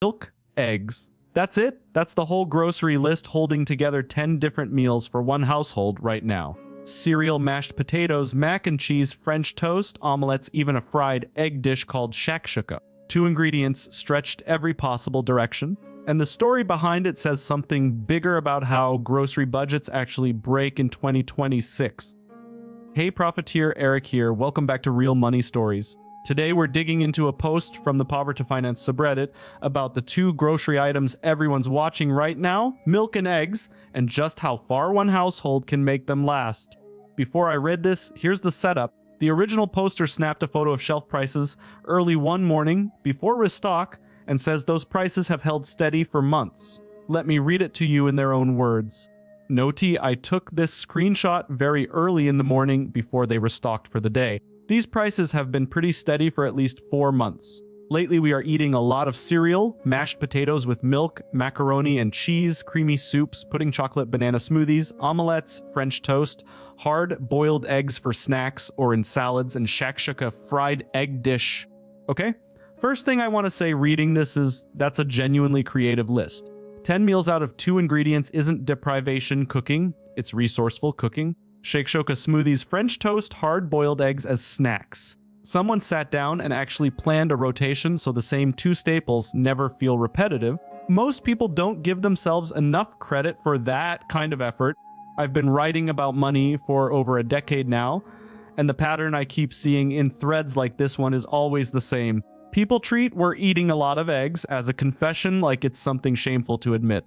milk, eggs. That's it. That's the whole grocery list holding together 10 different meals for one household right now. Cereal, mashed potatoes, mac and cheese, French toast, omelets, even a fried egg dish called shakshouka. 2 ingredients stretched every possible direction. And the story behind it says something bigger about how grocery budgets actually break in 2026. Hey Profiteer, Eric here. Welcome back to Real Money Stories. Today we're digging into a post from the povertyfinance subreddit about the 2 grocery items everyone's watching right now, milk and eggs, and just how far one household can make them last. Before I read this, here's the setup. The original poster snapped a photo of shelf prices early one morning before restock and says those prices have held steady for months. Let me read it to you in their own words. Note, I took this screenshot very early in the morning before they restocked for the day. These prices have been pretty steady for at least 4 months. Lately we are eating a lot of cereal, mashed potatoes with milk, macaroni and cheese, creamy soups, pudding chocolate banana smoothies, omelettes, French toast, hard boiled eggs for snacks or in salads, and shakshouka fried egg dish. Okay? First thing I want to say reading this is that's a genuinely creative list. 10 meals out of 2 ingredients isn't deprivation cooking, it's resourceful cooking. Shakeshouka smoothies, French toast, hard-boiled eggs as snacks. Someone sat down and actually planned a rotation so the same 2 staples never feel repetitive. Most people don't give themselves enough credit for that kind of effort. I've been writing about money for over a decade now, and the pattern I keep seeing in threads like this one is always the same. People treat we're eating a lot of eggs as a confession like it's something shameful to admit.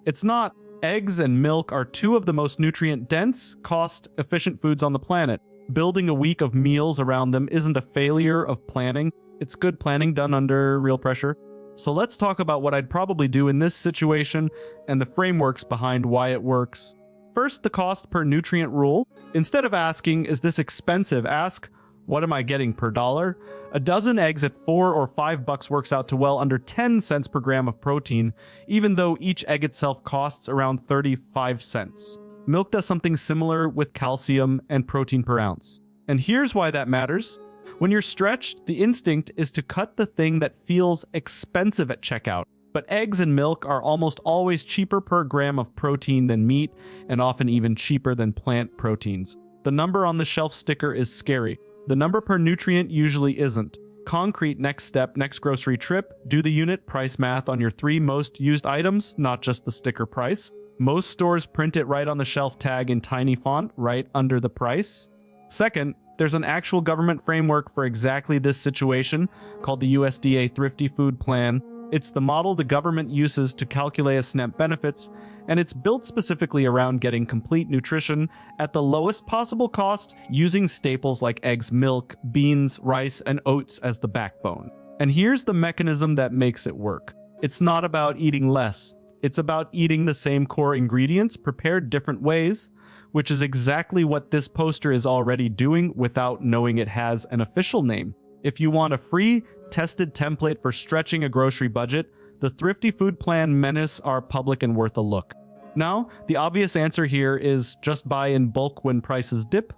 It's not. Eggs and milk are 2 of the most nutrient-dense, cost-efficient foods on the planet. Building a week of meals around them isn't a failure of planning. It's good planning done under real pressure. So let's talk about what I'd probably do in this situation and the frameworks behind why it works. First, the cost per nutrient rule. Instead of asking, is this expensive, ask, what am I getting per dollar? A dozen eggs at $4 or $5 works out to well under 10 cents per gram of protein, even though each egg itself costs around 35 cents. Milk does something similar with calcium and protein per ounce. And here's why that matters. When you're stretched, the instinct is to cut the thing that feels expensive at checkout. But eggs and milk are almost always cheaper per gram of protein than meat, and often even cheaper than plant proteins. The number on the shelf sticker is scary. The number per nutrient usually isn't. Concrete next step, next grocery trip, do the unit price math on your 3 most used items, not just the sticker price. Most stores print it right on the shelf tag in tiny font, right under the price. Second, there's an actual government framework for exactly this situation called the USDA Thrifty Food Plan. It's the model the government uses to calculate SNP benefits, and it's built specifically around getting complete nutrition at the lowest possible cost using staples like eggs, milk, beans, rice, and oats as the backbone. And here's the mechanism that makes it work. It's not about eating less. It's about eating the same core ingredients prepared different ways, which is exactly what this poster is already doing without knowing it has an official name. If you want a free, tested template for stretching a grocery budget, the Thrifty Food Plan menus are public and worth a look. Now, the obvious answer here is just buy in bulk when prices dip,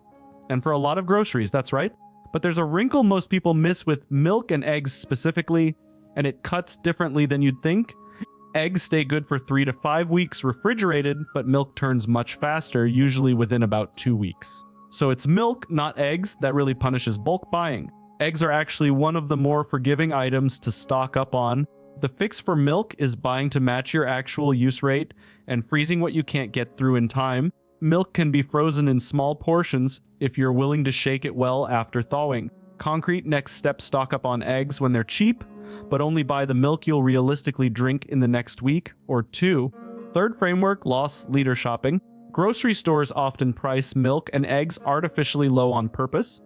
and for a lot of groceries, that's right. But there's a wrinkle most people miss with milk and eggs specifically, and it cuts differently than you'd think. Eggs stay good for 3 to 5 weeks refrigerated, but milk turns much faster, usually within about 2 weeks. So it's milk, not eggs, that really punishes bulk buying. Eggs are actually one of the more forgiving items to stock up on. The fix for milk is buying to match your actual use rate and freezing what you can't get through in time. Milk can be frozen in small portions if you're willing to shake it well after thawing. Concrete next step, stock up on eggs when they're cheap, but only buy the milk you'll realistically drink in the next week or 2. Third framework, loss leader shopping. Grocery stores often price milk and eggs artificially low on purpose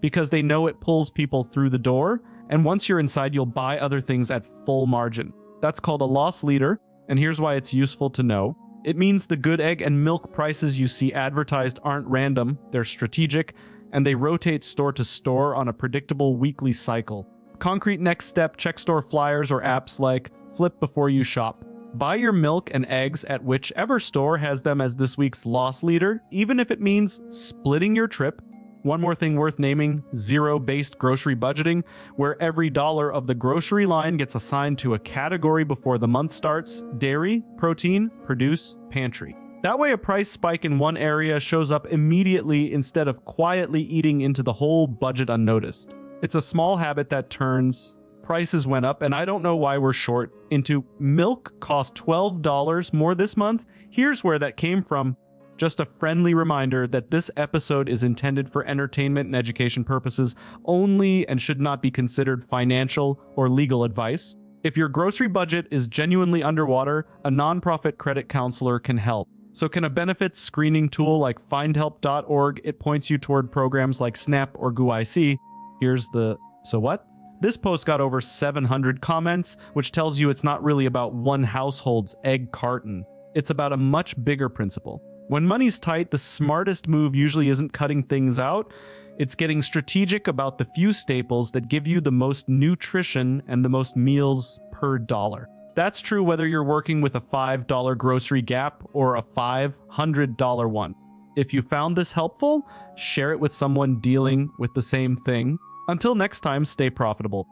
because they know it pulls people through the door, and once you're inside, you'll buy other things at full margin. That's called a loss leader, and here's why it's useful to know. It means the good egg and milk prices you see advertised aren't random, they're strategic, and they rotate store to store on a predictable weekly cycle. Concrete next step, check store flyers or apps like Flip Before You Shop. Buy your milk and eggs at whichever store has them as this week's loss leader, even if it means splitting your trip. One more thing worth naming, zero-based grocery budgeting, where every dollar of the grocery line gets assigned to a category before the month starts: dairy, protein, produce, pantry. That way a price spike in one area shows up immediately instead of quietly eating into the whole budget unnoticed. It's a small habit that turns prices went up and I don't know why we're short into milk cost $12 more this month. Here's where that came from. Just a friendly reminder that this episode is intended for entertainment and education purposes only and should not be considered financial or legal advice. If your grocery budget is genuinely underwater, a nonprofit credit counselor can help. So can a benefits screening tool like findhelp.org? It points you toward programs like SNAP or GUIC. Here's the so what? This post got over 700 comments, which tells you it's not really about one household's egg carton. It's about a much bigger principle. When money's tight, the smartest move usually isn't cutting things out. It's getting strategic about the few staples that give you the most nutrition and the most meals per dollar. That's true whether you're working with a $5 grocery gap or a $500 one. If you found this helpful, share it with someone dealing with the same thing. Until next time, stay profitable.